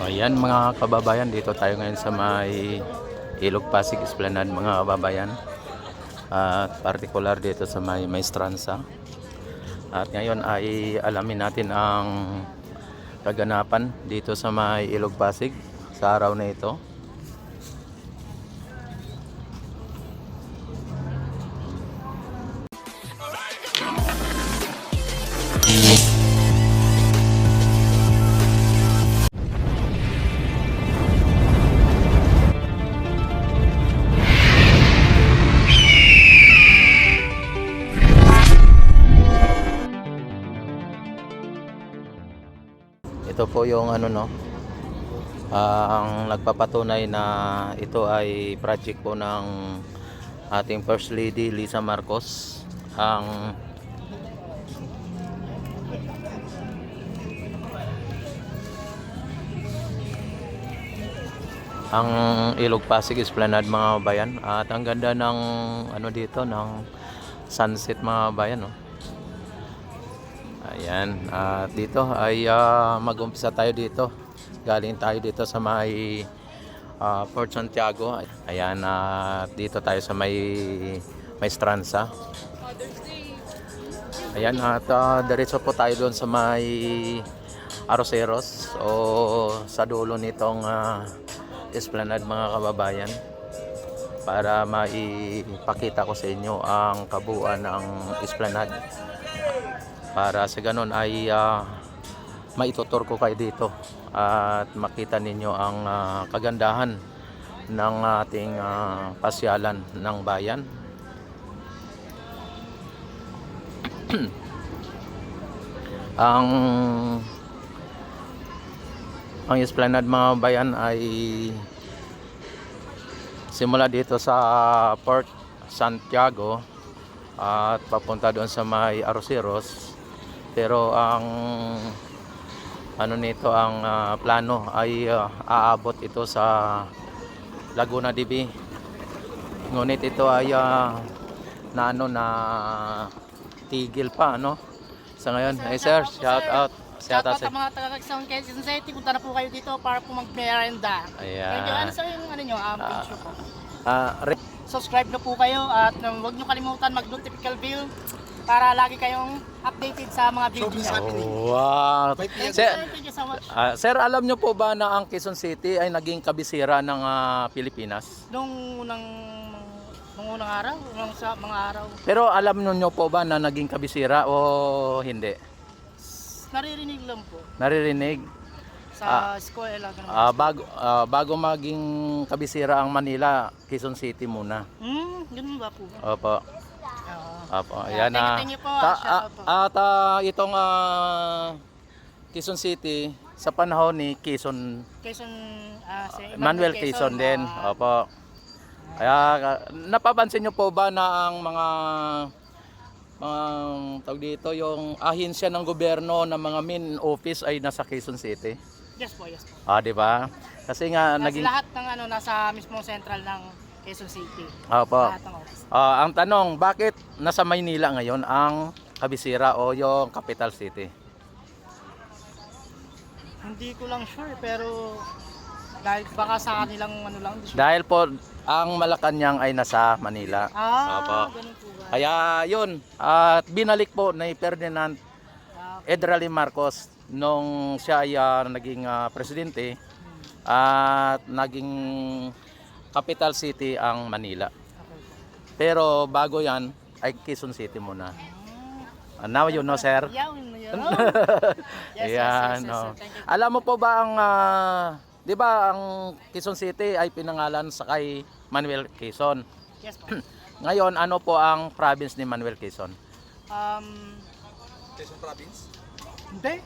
Ayan mga kababayan, dito tayo ngayon sa may Ilog Pasig Esplanade mga kababayan. At partikular dito sa may Maestranza. At ngayon ay alamin natin ang kaganapan dito sa may Ilog Pasig sa araw na ito. Ito po yung ang nagpapatunay na ito ay project po ng ating First Lady Lisa Marcos. Ang Ilog Pasig Esplanade mga bayan, at ang ganda ng dito ng sunset mga bayan, no? Ayan, at dito ay mag-umpisa tayo dito. Galing tayo dito sa may Port Santiago. Ayan, dito tayo sa may Maestranza. Ayan, at diretso po tayo doon sa may Arroceros o sa dulo nitong Esplanade mga kababayan, para maipakita ko sa inyo ang kabuuan ng Esplanade, para sa ganun ay maitutur ko kayo dito at makita ninyo ang kagandahan ng ating pasyalan ng bayan. ang Esplanade mga bayan ay simula dito sa Port Santiago at papunta doon sa may Arroceros. Pero ang nito, ang plano ay aabot ito sa Laguna de Bay. Ngunit ito ay na tigil pa sa ngayon. Hey sir, shout out. Shout out sa mga taga-Quezon City. Punta na po kayo dito para po mag-merenda. Ayan. Ano sa yung page nyo po? Subscribe na po kayo at huwag nyo kalimutan mag-notification bell para lagi kayong updated sa mga videos natin. Wow. Thank you so much. Sir, alam nyo po ba na ang Quezon City ay naging kabisera ng Pilipinas? Nung unang araw, sa mga araw. Pero alam nyo po ba na naging kabisera o hindi? Naririnig lang po. Naririnig? Sa eskwela. Bago maging kabisera ang Manila, Quezon City muna. Ganun ba po? Opo. Opo. Ayan na. Thank you po. At itong Quezon City sa panahon ni Manuel Quezon din. Opo. Kaya napapansin niyo po ba na ang mga tawag dito, yung ahensya ng gobyerno ng mga main office ay nasa Quezon City? Yes po, yes po. Di ba? Kasi nga naging lahat ng nasa mismong central ng Quezon City. Opo. Ang tanong, bakit nasa Maynila ngayon ang kabisera o yung capital city? Hindi ko lang sure, pero dahil baka sa kanilang lang. Dahil po ang Malacanang ay nasa Manila. Opo. Ganun po ba? Kaya yun, at binalik po ni Ferdinand Edrali Marcos nung siya ay naging presidente, at naging capital city ang Manila. Pero bago yan ay Quezon City muna. Now you know, sir. Yes. Alam mo po ba ang di ba ang Quezon City ay pinangalan sa kay Manuel Quezon? Yes po. Ngayon, ano po ang province ni Manuel Quezon? Quezon Province? Hindi.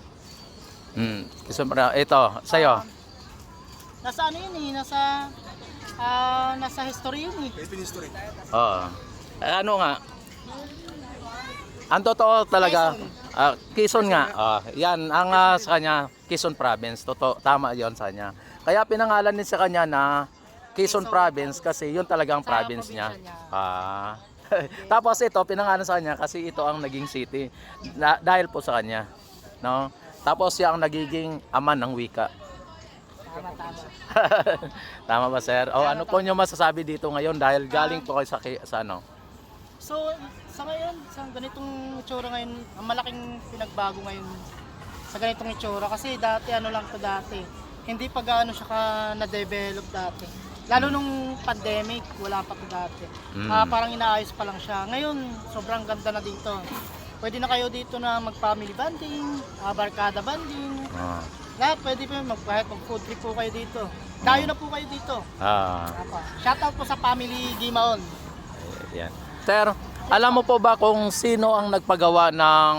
Quezon Province. Ito, sa'yo. Nasa nasa history yun eh. Philippine history. Oo. Ano nga? Ang totoo talaga, Quezon nga. Yan, ang sa kanya, Quezon Province. Totoo, tama yon sa kanya. Kaya pinangalan din sa kanya na Quezon Province kasi yun talagang province niya. Tapos ito, pinangalan sa kanya kasi ito ang naging city dahil po sa kanya, no? Tapos siya ang nagiging ama ng wika. Tama, tama. Tama ba, sir? O ano po nyo masasabi dito ngayon dahil galing po kayo sa ano? So, sa ngayon, sa ganitong itsura ngayon, ang malaking pinagbago ngayon sa ganitong itsura. Kasi dati, ano lang to dati. Hindi pa gaano siya na-develop dati. Lalo nung pandemic, wala pa to dati. Parang inaayos pa lang siya. Ngayon, sobrang ganda na dito. Pwede na kayo dito na mag-family bonding, barkada bonding. Lahat, pwede po kahit mag-food trip po kayo dito. Dayo na po kayo dito. Shoutout po sa family Gimaon. Yan. Sir, alam mo po ba kung sino ang nagpagawa ng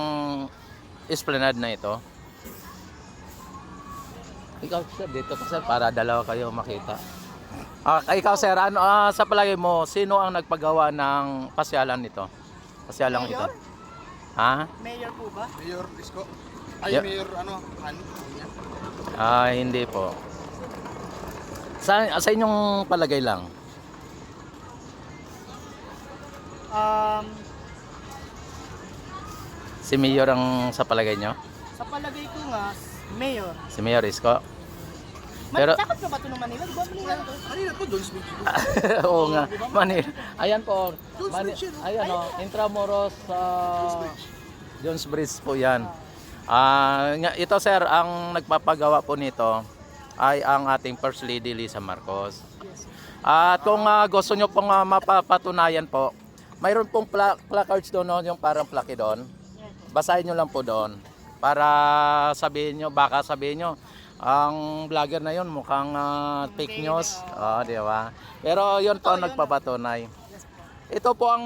esplanade na ito? Ikaw, sir, dito ka, sir, para dalawa kayo makita. Ikaw, sir, ano, sa palagay mo, sino ang nagpagawa ng pasyalan nito? Pasyalan ito? Mayor? Ha? Mayor po ba? Mayor Isko? Ay, Yeah. Mayor ano? Han? Hindi po. Sa inyong palagay lang. Si Mayor ang sa palagay nyo? Sa palagay ko nga, Mayor. Si Mayor Isko? Pero- Sakot na ba ito ng Manila? Di ba Manila to? Kanina po, Don Smith. Oo nga. Manila. Ayan po. Bridge yun, Ayan o. Intramuros Jones Bridge po yan. Ito, sir, ang nagpapagawa po nito ay ang ating First Lady Lisa Marcos. At kung gusto nyo pong mapapatunayan po, mayroon pong placards doon, no, yung parang plaque doon. Basahin nyo lang po doon para sabihin nyo, baka sabihin nyo, ang vlogger na yon mukhang fake news. Di ba? Pero yun po ang nagpapatunay. Ito po ang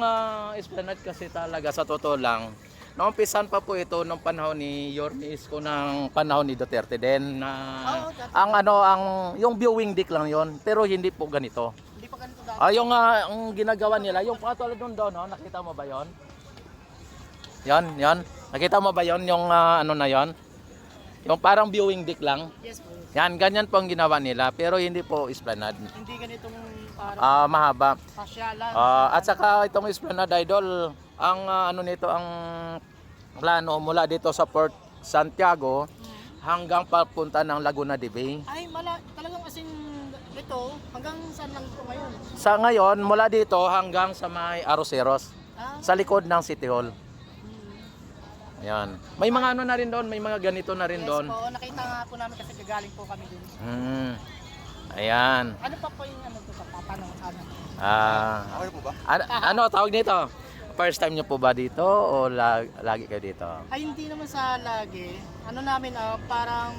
esplanade kasi talaga sa totoo lang. Naumpisan pa po ito nung panahon ni Yorme Isko ng panahon ni Duterte din na yung viewing deck lang yon, pero hindi po ganito. Hindi pa ganito dati. Yung ang ginagawa nila, yung patulad doon, no? Nakita mo ba yon? Yan. Nakita mo ba yon yung ano na yon? Yung parang viewing deck lang. Yes po. Yan, ganyan po ang ginawa nila, pero hindi po esplanade. Hindi ganitong parang Mahaba. pasyalan. At saka itong esplanade, idol, ang ano nito, ang plano mula dito sa Port Santiago hanggang papunta ng Laguna de Bay. Ay, talagang asin ito, hanggang saan lang ito ngayon? Sa ngayon, mula dito hanggang sa may Arroceros, sa likod ng City Hall. Ayan. May mga ano na rin doon, may mga ganito na rin Yes doon. po, nakita nga po namin kasi gagaling po kami dun. Ayan. Ano pa po yung ano to sa paano ano? Okay po ba? Ano tawag nito? First time nyo po ba dito o lagi kayo dito? Ay, hindi naman sa lagi. Ano namin, parang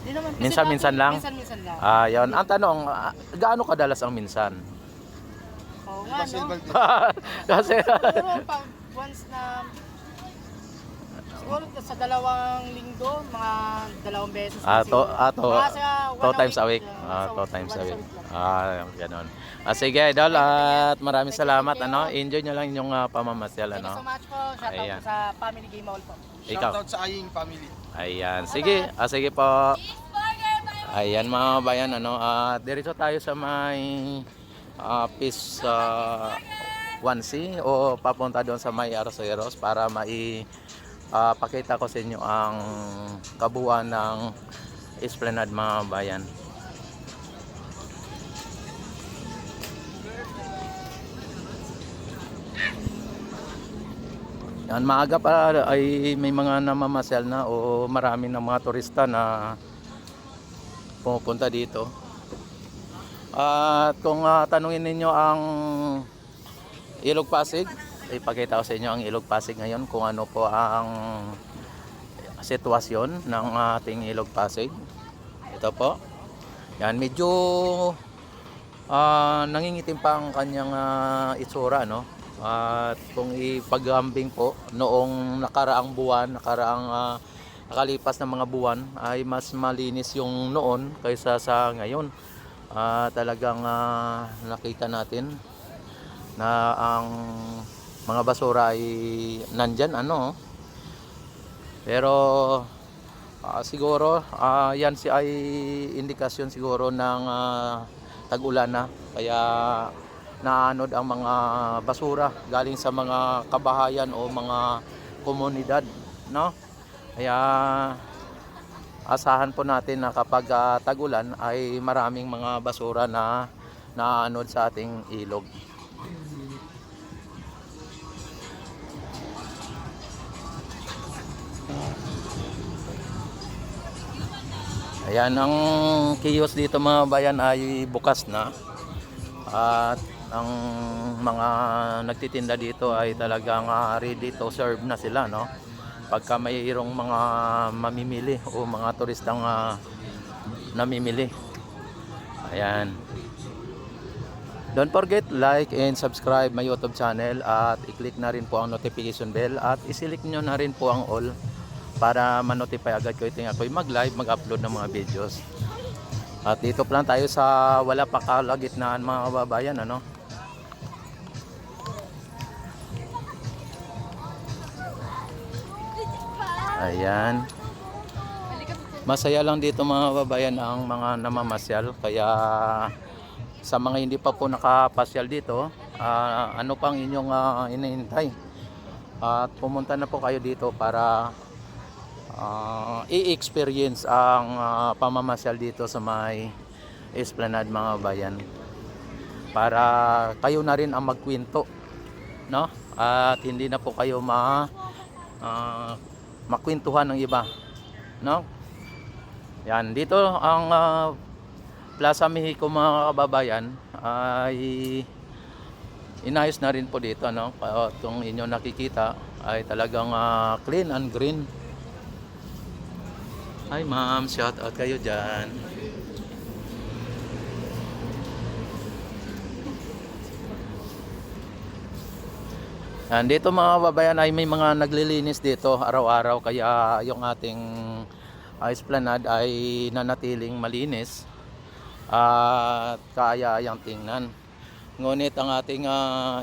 hindi naman kasi Minsan-minsan lang? Minsan-minsan lang. Yun. Ang tanong, gaano kadalas ang minsan? Oo nga, no? Silval din. Kasi Siguro pag once na siguro sa 2 linggo, mga 2 beses. na siguro. Mga sa 2 times a week. lang. 2 times a Once week. lang. Ganon. Sige, idol, at maraming salamat. Enjoy nyo lang yung pamamasyal. Thank you so much po. Shoutout Ayan. po sa Family Game Hall po. Ikaw. Shoutout sa Aying family. Ayan. Sige. Sige po. Ayan mga bayan. Diretso tayo sa may Peace 1C o papunta doon sa may Arroceros para pakita ko sa inyo ang kabuuan ng esplanade mga bayan. Yan, maaga pa ay may mga namamasyal na o marami ng mga turista na pumupunta dito. At kung tanungin ninyo ang Ilog Pasig, ipakita ko sa inyo ang Ilog Pasig ngayon kung ano po ang sitwasyon ng ating Ilog Pasig. Ito po. Yan, medyo nangingitim pa ang kanyang itsura, no? At kung ipagambing po noong nakaraang buwan, nakalipas na mga buwan ay mas malinis yung noon kaysa sa ngayon. Talagang nakita natin na ang mga basura ay nandyan, pero siguro yan ay indikasyon siguro ng tag-ulan na, kaya naanod ang mga basura galing sa mga kabahayan o mga komunidad, no? Kaya asahan po natin na kapag tag-ulan ay maraming mga basura na naaanod sa ating ilog. Ayan, ang kiosk dito mga bayan ay bukas na. At ang mga nagtitinda dito ay talagang ready to serve na sila, no? Pagka mayroong mga mamimili o mga turistang namimili. Ayan. Don't forget like and subscribe my YouTube channel at i-click na rin po ang notification bell at i-select nyo na rin po ang all para ma-notify agad ko iting ako'y mag-live, mag-upload ng mga videos. At dito pa lang tayo sa wala pa kalagitnaan mga kababayan, ano? Ayan. Masaya lang dito mga kababayan ang mga namamasyal, kaya sa mga hindi pa po nakapasyal dito, ano pang inyong inihintay? At pumunta na po kayo dito para i-experience ang pamamasyal dito sa may Esplanade mga bayan. Para kayo na rin ang magkwento, no? At hindi na po kayo makwentuhan ng iba, no? Yan, dito ang Plaza Mexico mga kababayan ay inayos na rin po dito, no? Itong inyo nakikita ay talagang clean and green. Hi ma'am, shout out kayo dyan. And dito mga kababayan ay may mga naglilinis dito araw-araw, kaya yung ating Esplanade ay nanatiling malinis at kaaya-ayang tingnan. Ngunit ang ating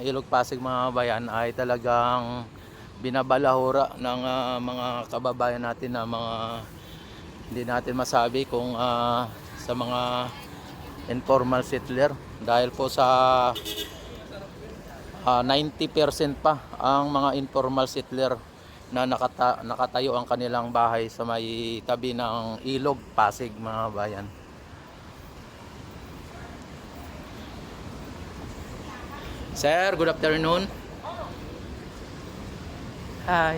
Ilog Pasig mga kababayan ay talagang binabalahura ng mga kababayan natin na mga hindi natin masabi kung sa mga informal settler, dahil po sa 90% pa ang mga informal settler na nakatayo ang kanilang bahay sa may tabi ng Ilog Pasig mga bayan. Sir, good afternoon. Hi.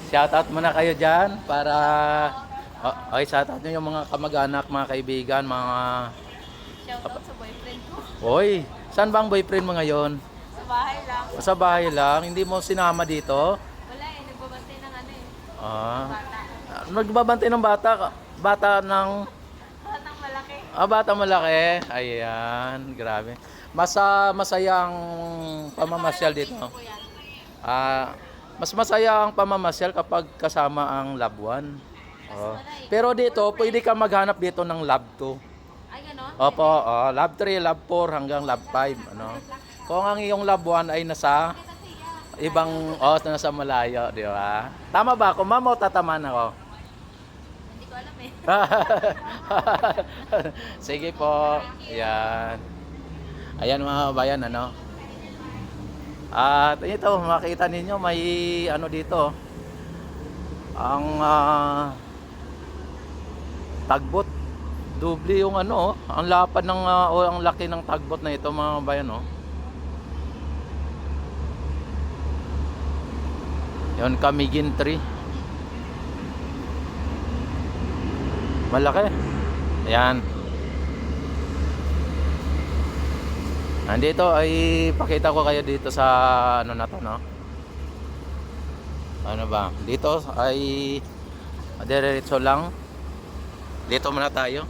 Shoutout muna kayo dyan para ay shoutout nyo yung mga kamag-anak, mga kaibigan, mga Shoutout sa boyfriend ko. Oy, saan ba ang boyfriend mo ngayon? Sa bahay lang. Sa bahay lang, hindi mo sinama dito? Wala eh, nagbabantay ng ano eh. Ah, Bata. nagbabantay ng bata, bata ng Batang malaki. bata malaki. Ayan, grabe. Masayang pamamasyal dito. Ko yan. Mas masaya ang pamamasyal kapag kasama ang loved one. Oh. Pero dito, pwede ka maghanap dito ng love 2. Ay, gano'n? Opo, love 3, love 4 hanggang love 5, ano. Kung ang iyong loved one ay nasa ibang nasa malayo, di ba? Tama ba ako, ma'am, o tataman ako? Hindi ko alam eh. Sige po. Ayan. Ayan mga kabayan, ano. At ito, makita ninyo may ano dito. Ang tagbot. Doble yung ano, ang lapad ng o ang laki ng tagbot na ito mga kabayan, oh. Yon, Camiguin tree. Malaki. Ayan. Nandito ay pakita ko kayo dito sa ano na to, no? Ano ba? Dito ay diretso lang. Dito muna tayo.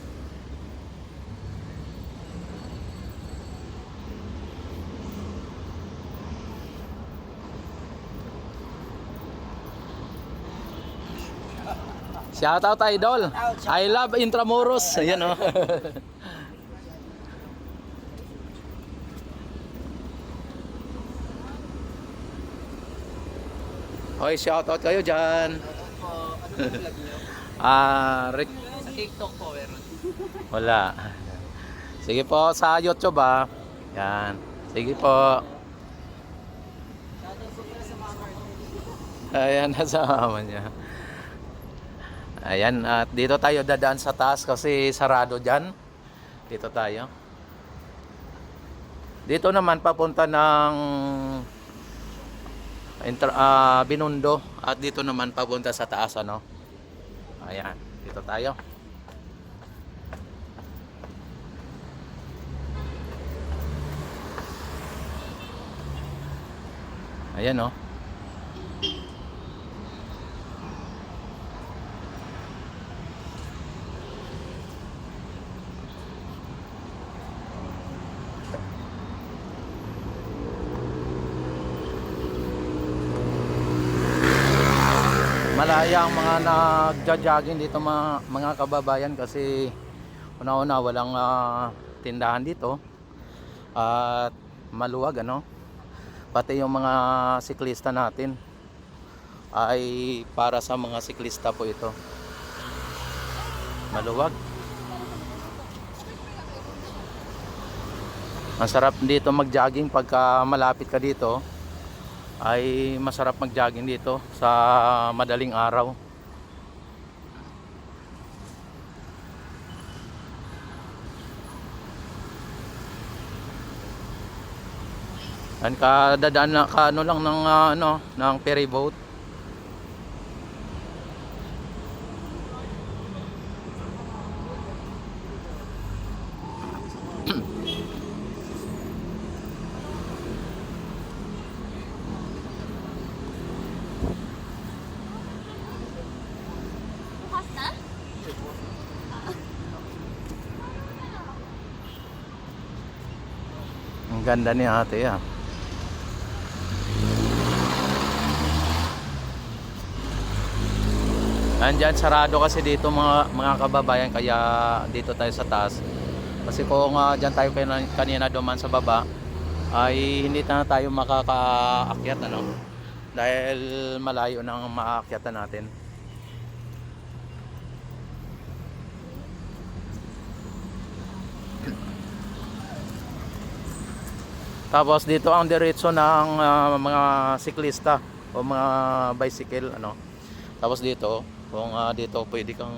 Shout out idol. I love Intramuros. Ayan, oh. Hoy, shout out kayo dyan. Sa TikTok po, meron. Wala. Sige po, sa YouTube Yan. Sige po. Ayan, nasa mama niya. Ayan, at dito tayo dadaan sa taas kasi sarado dyan. Dito tayo. Dito naman papunta ng Binondo at dito naman papunta sa taas ano. Ayan, dito tayo. Ayan oh. Malaya ang mga nagja-jogging dito mga kababayan kasi una-una walang tindahan dito at maluwag ano. Pati yung mga siklista natin ay para sa mga siklista po ito. Maluwag. Ang sarap dito mag-jogging pagka malapit ka dito. Ay masarap mag-jogging dito sa madaling araw. Yan kadadaan na ano lang ng ng ferry boat. Bukas na? Ang ganda ni ate ah. Andyan sarado kasi dito mga kababayan kaya dito tayo sa taas. Kasi kung dyan tayo kanina duman sa baba ay hindi na tayo makakaakyat ano. Dahil malayo nang maakyatan natin. Tapos dito ang diretso ng mga siklista o mga bicycle ano. Tapos dito kung dito pwede kang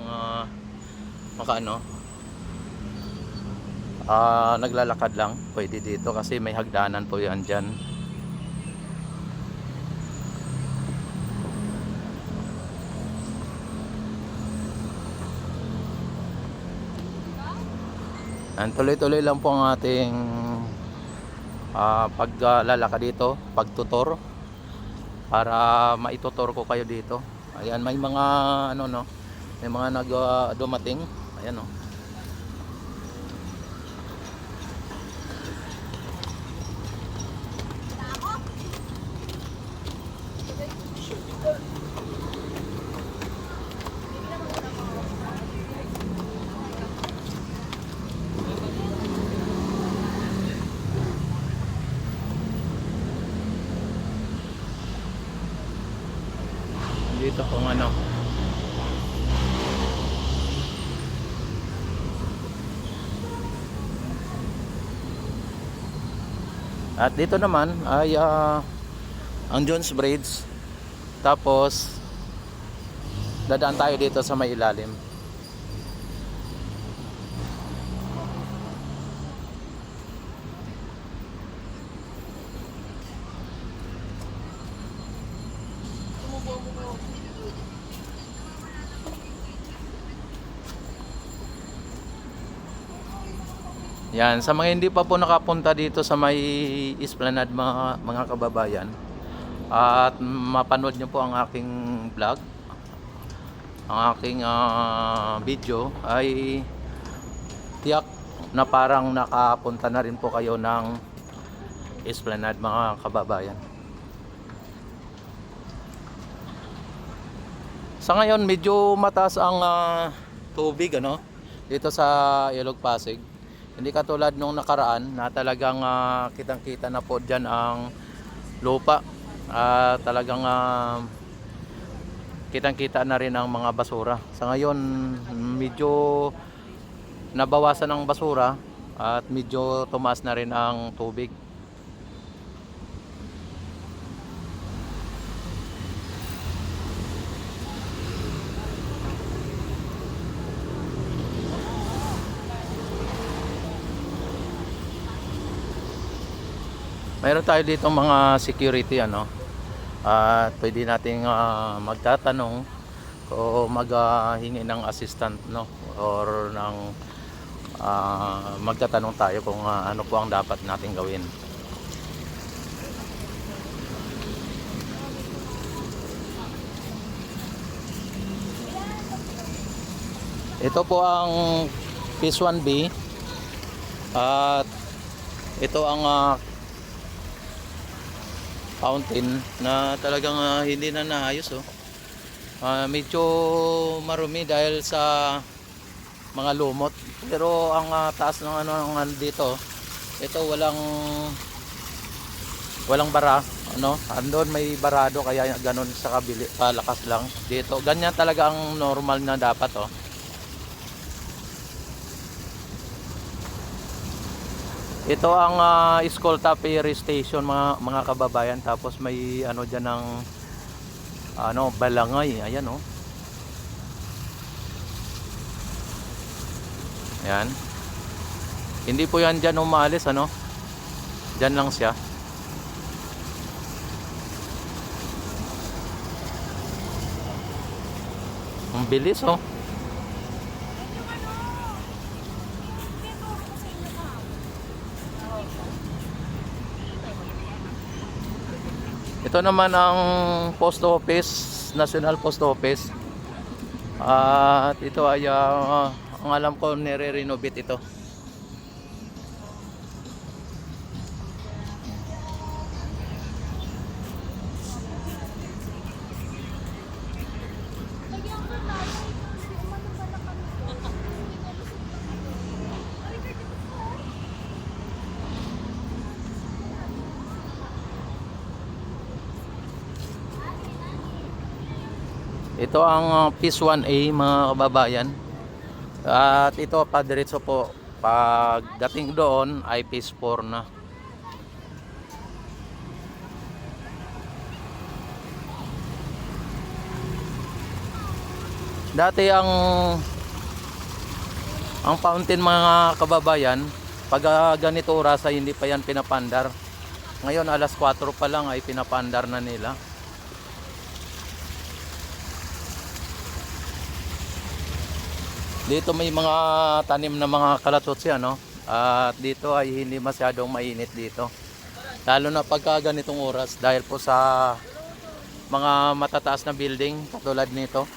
naglalakad lang pwede dito kasi may hagdanan po yan dyan. Tuloy-tuloy lang po ang ating paglalakad dito, pagtutor para maitutor ko kayo dito. Ayan, may mga may mga dumating. Ayan oh. Dito kung ano. At dito naman ay ang Jones Bridge. Tapos dadaan tayo dito sa may ilalim. Yan, sa mga hindi pa po nakapunta dito sa may Esplanade mga kababayan at mapanood nyo po ang aking vlog, ang aking video ay tiyak na parang nakapunta na rin po kayo ng Esplanade mga kababayan. Sa ngayon medyo mataas ang tubig ano dito sa Ilog Pasig. Hindi katulad nung nakaraan na talagang kitang-kita na po dyan ang lupa. Talagang kitang-kita na rin ang mga basura. Sa ngayon, medyo nabawasan ang basura at medyo tumaas na rin ang tubig. Mayroon tayo dito mga security ano. At pwede nating magtatanong o maghingi ng assistant no or ng magtatanong tayo kung ano po ang dapat nating gawin. Ito po ang Phase 1B at ito ang fountain na talagang hindi na naayos oh. Medyo marumi dahil sa mga lumot pero ang taas ng ano dito ito walang bara ano andon may barado kaya ganun sa kabili palakas lang dito ganyan talaga ang normal na dapat oh. Ito ang Escolta Ferry Station mga kababayan tapos may ano diyan ng ano balangay ayan oh. Ayan. Hindi po yan diyan umalis ano. Diyan lang siya. Ang bilis oh. Ito naman ang post office, National Post Office. At ito ay ang alam ko nire-renovate ito. Ito ang Phase 1A mga kababayan. At ito padiretso po. Pagdating doon ay Phase 4 na. Dati ang fountain mga kababayan, pag ganito oras ay hindi pa yan pinapandar. Ngayon alas 4 pa lang ay pinapandar na nila. Dito may mga tanim na mga kalatotsi ano. At dito ay hindi masyadong mainit dito. Lalo na pagka ganitong oras dahil po sa mga matataas na building katulad nito.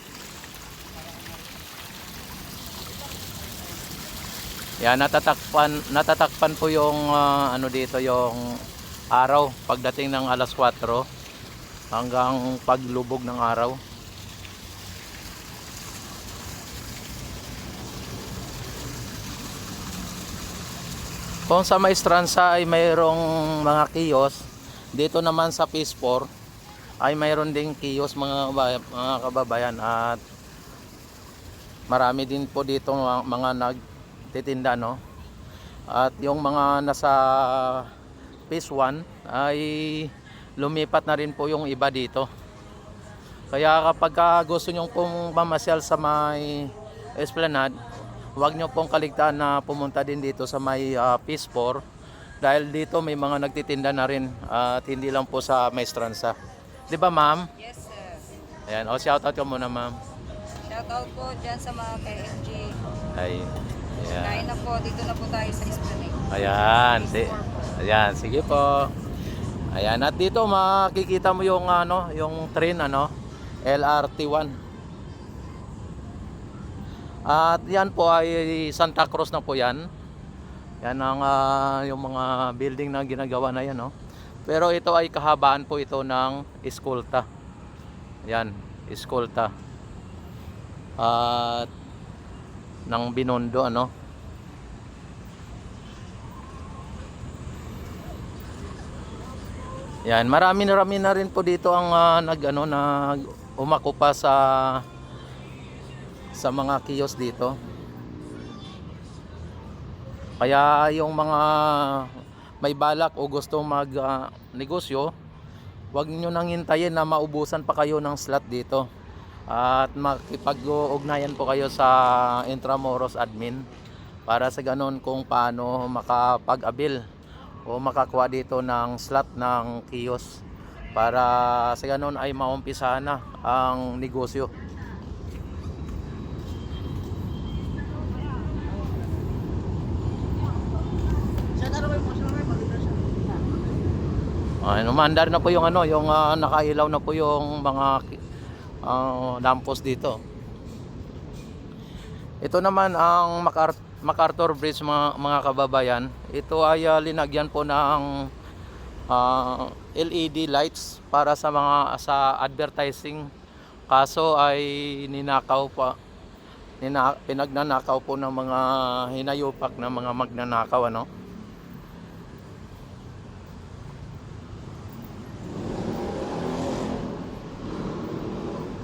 Yan natatakpan po yung ano dito yung araw pagdating ng alas 4 hanggang paglubog ng araw. Kung sa Maestranza ay mayroong mga kiosk, dito naman sa Phase 4 ay mayroon ding kiosk mga kababayan at marami din po dito mga nagtitinda no. At yung mga nasa Phase 1 ay lumipat na rin po yung iba dito. Kaya kapag gusto nyo pong mamasyal sa may Esplanade, huwag nyo pong kaligtaan na pumunta din dito sa may Phase 4 dahil dito may mga nagtitinda na rin at hindi lang po sa Maestranza. Di ba ma'am? Yes, sir. Ayan, o shoutout ka muna ma'am. Shoutout po dyan sa mga KFG. Ay, ayan. Kain na po, dito na po tayo sa Esplanade. Ayan, ayan, sige po. Ayan, at dito makikita mo yung ano, yung train ano, LRT1. At yan po ay Santa Cruz na po yan. Yan ang yung mga building na ginagawa na yan no. Pero ito ay kahabaan po ito ng Escolta. Yan, Escolta. At ng Binondo ano. Yan, marami na rin po dito ang nag umakupa sa mga kiosk dito. Kaya yung mga may balak o gusto mag negosyo, huwag niyo nang hintayin na maubusan pa kayo ng slot dito. At makipag-ugnayan po kayo sa Intramuros admin para sa ganun kung paano makapag-abil o makakuha dito ng slot ng kiosk para sa ganun ay maumpisahan na ang negosyo. Umandar na po yung ano, yung nakailaw na po yung mga lampos dito. Ito naman ang MacArthur Bridge, mga kababayan. Ito ay linagyan po ng LED lights para sa advertising. Kaso ay ninakaw pa. Pinagnanakaw po ng mga hinayupak na mga magnanakaw, ano.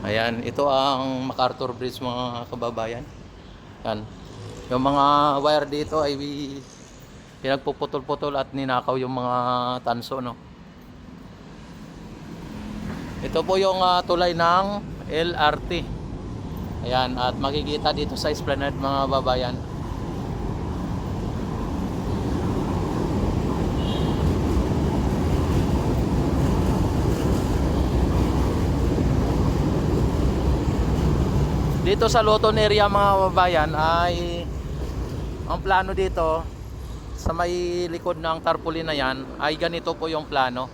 Ayan, ito ang MacArthur Bridge, mga kababayan. Yan. Yung mga wire dito ay pinagpuputol-putol at ninakaw yung mga tanso, no. Ito po yung tulay ng LRT. Ayan, at makikita dito sa Esplanade, mga babayan. Dito sa Loton area, mga babayan, ay ang plano dito sa may likod ng tarpaulin na yan ay ganito po yung plano.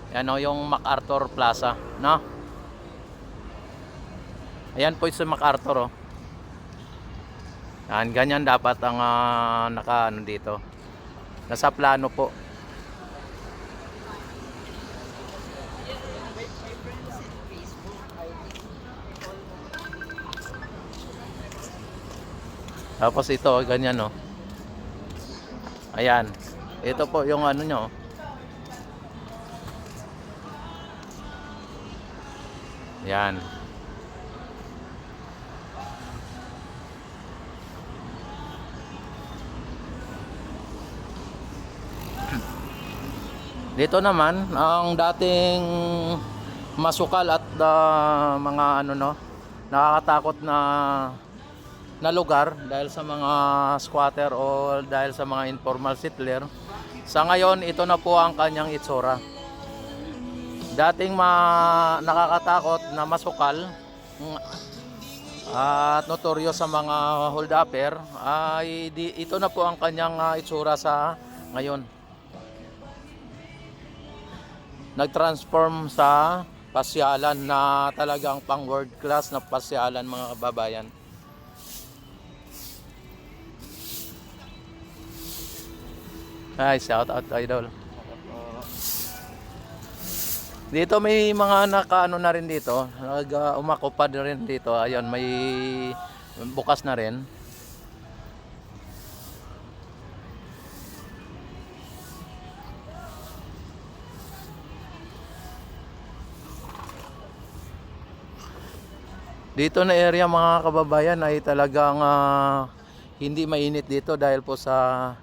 Yan o, yung MacArthur Plaza, no? Ayan po sa MacArthur, oh. Yan, ganyan dapat ang naka-ano dito. Nasa plano po. Tapos ito, ganyan, no. Ayan. Ito po yung ano nyo. Ayan. Dito naman, ang dating masukal at mga ano, no, nakakatakot na lugar dahil sa mga squatter o dahil sa mga informal settler. Sa ngayon, ito na po ang kanyang itsura. Dating nakakatakot na masukal at notoryo sa mga hold-upper, ay ito na po ang kanyang itsura sa ngayon. Nag-transform sa pasyalan na talagang pang world class na pasyalan, mga kababayan. Ay, shout out idol. Dito may mga nakaano na rin dito, umakupad na rin dito. Ayun, may bukas na rin. Dito na area, mga kababayan, ay talagang hindi mainit dito dahil po sa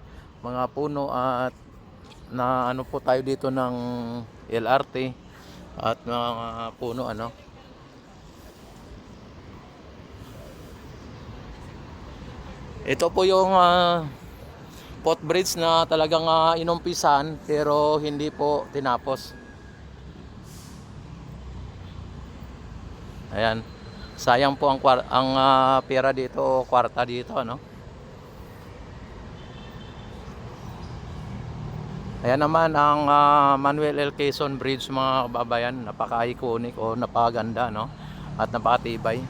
mga puno at na ano po tayo dito ng LRT at mga puno, ano. Ito po yung footbridge na talagang inumpisan pero hindi po tinapos. Ayan. Sayang po ang pera dito, kwarta dito, ano. Ayan naman ang Manuel L. Quezon Bridge, mga kababayan. Napaka-iconic o napakaganda, no? At napakatibay.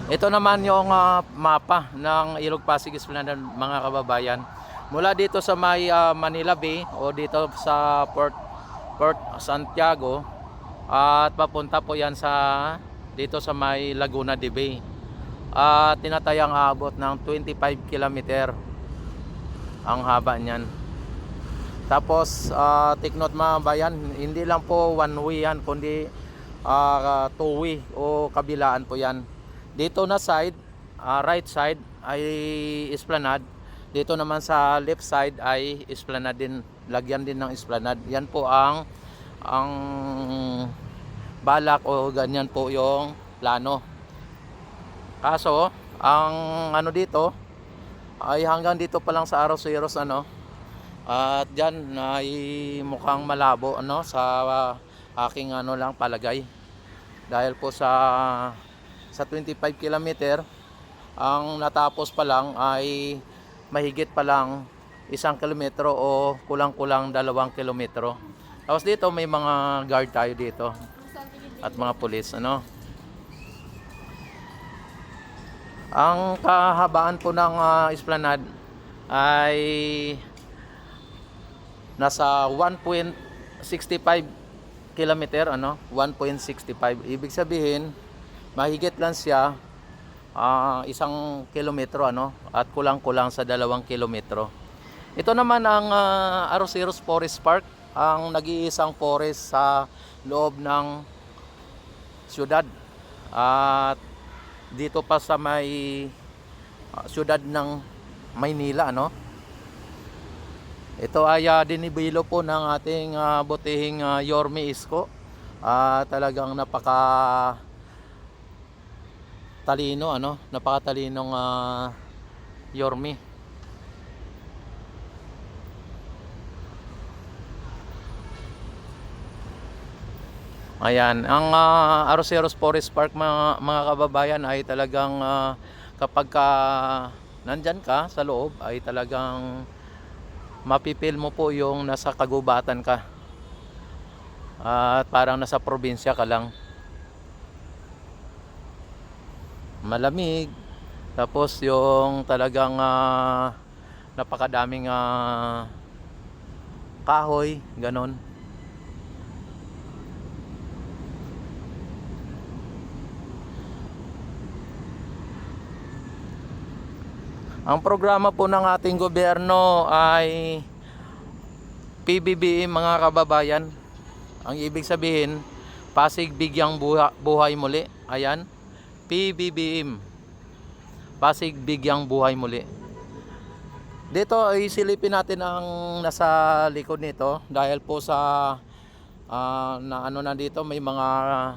Ito naman yung mapa ng Ilog Pasig Esplanade, mga kababayan. Mula dito sa may Manila Bay o dito sa Port Santiago at papunta po yan dito sa may Laguna de Bay. Tinatayang aabot ng 25 kilometer ang haba niyan. Tapos take note, mga bayan, hindi lang po one way yan, kundi two way o kabilaan po yan. Dito na side, right side ay Esplanade. Dito naman sa left side ay Esplanade din, lagyan din ng Esplanade. Yan po ang balak o ganyan po yung plano. Kaso ang ano dito ay hanggang dito pa lang sa Arroceros, ano. At diyan ay mukhang malabo ano sa aking ano lang palagay. Dahil po sa 25 kilometer ang natapos pa lang ay mahigit pa lang 1 kilometro o kulang-kulang 2 kilometro. Tapos dito may mga guard tayo dito at mga pulis ano. Ang kahabaan po ng esplanade ay nasa 1.65 kilometer ano, 1.65. Ibig sabihin, mahigit lang siya 1 kilometro ano at kulang-kulang sa 2 kilometro. Ito naman ang Arroceros Forest Park, ang nag-iisang forest sa loob ng syudad. At dito pa sa may syudad ng Maynila ano. Ito ay dinibilo po ng ating butihing Yorme Isko. Talagang napaka talino ano, napakatalinong Yorme. Ayan, ang Arroceros Forest Park mga kababayan ay talagang kapag nandyan ka sa loob ay talagang mapipil mo po yung nasa kagubatan ka. At parang nasa probinsya ka lang. Malamig. Tapos yung talagang napakadaming kahoy, ganon. Ang programa po ng ating gobyerno ay PBBM mga kababayan. Ang ibig sabihin, Pasig Bigyang Buhay Muli. Ayan, PBBM. Pasig Bigyang Buhay Muli. Dito ay silipin natin ang nasa likod nito dahil po sa na ano na dito may mga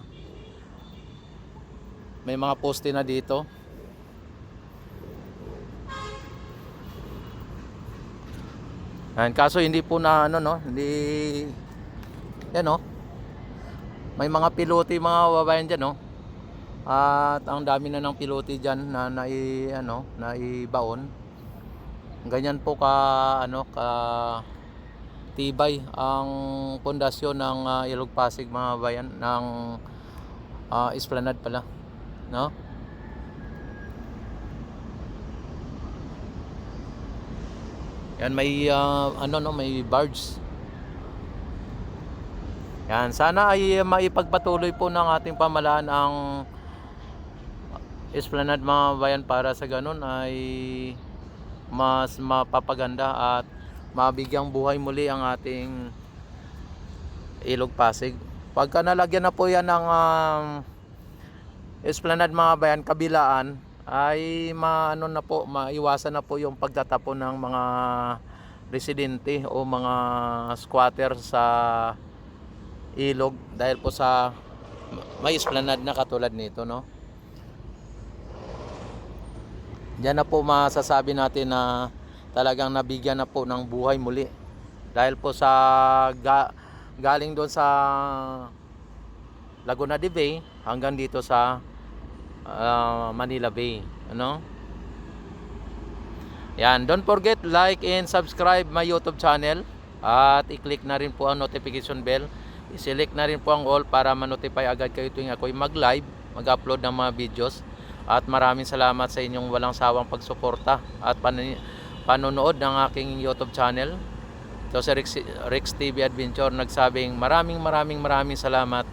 poste na dito. Ayan, kaso hindi po na ano no, hindi yan no. May mga pilote mga babayan diyan no. At ang dami na ng pilote diyan na naibaon. Ganyan po ka ano ka tibay ang pundasyon ng Ilog Pasig mga bayan ng esplanade pala, no? Yan may may barge. Yan, sana ay maipagpatuloy po ng ating pamahalaan ang esplanade mga bayan para sa ganun ay mas mapapaganda at mabigyang buhay muli ang ating Ilog Pasig. Pagka nalagyan na po yan ng esplanade mga bayan kabilaan ay maiwasan na po yung pagtatapon ng mga residente o mga squatter sa ilog dahil po sa may esplanade na katulad nito no. Diyan na po masasabi natin na talagang nabigyan na po ng buhay muli dahil po sa galing doon sa Laguna de Bay hanggang dito sa Manila Bay, ano? Yan, don't forget like and subscribe my YouTube channel at i-click na rin po ang notification bell. I-select na rin po ang all para ma-notify agad kayo tuwing ako'y mag-live, mag-upload ng mga videos. At maraming salamat sa inyong walang sawang pagsuporta at panonood ng aking YouTube channel. Ito si Rex TV Adventure nagsabing maraming salamat.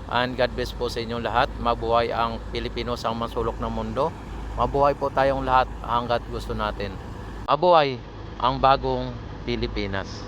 And God bless po sa inyong lahat. Mabuhay ang Pilipinos, ang masulok ng mundo. Mabuhay po tayong lahat hanggat gusto natin. Mabuhay ang bagong Pilipinas.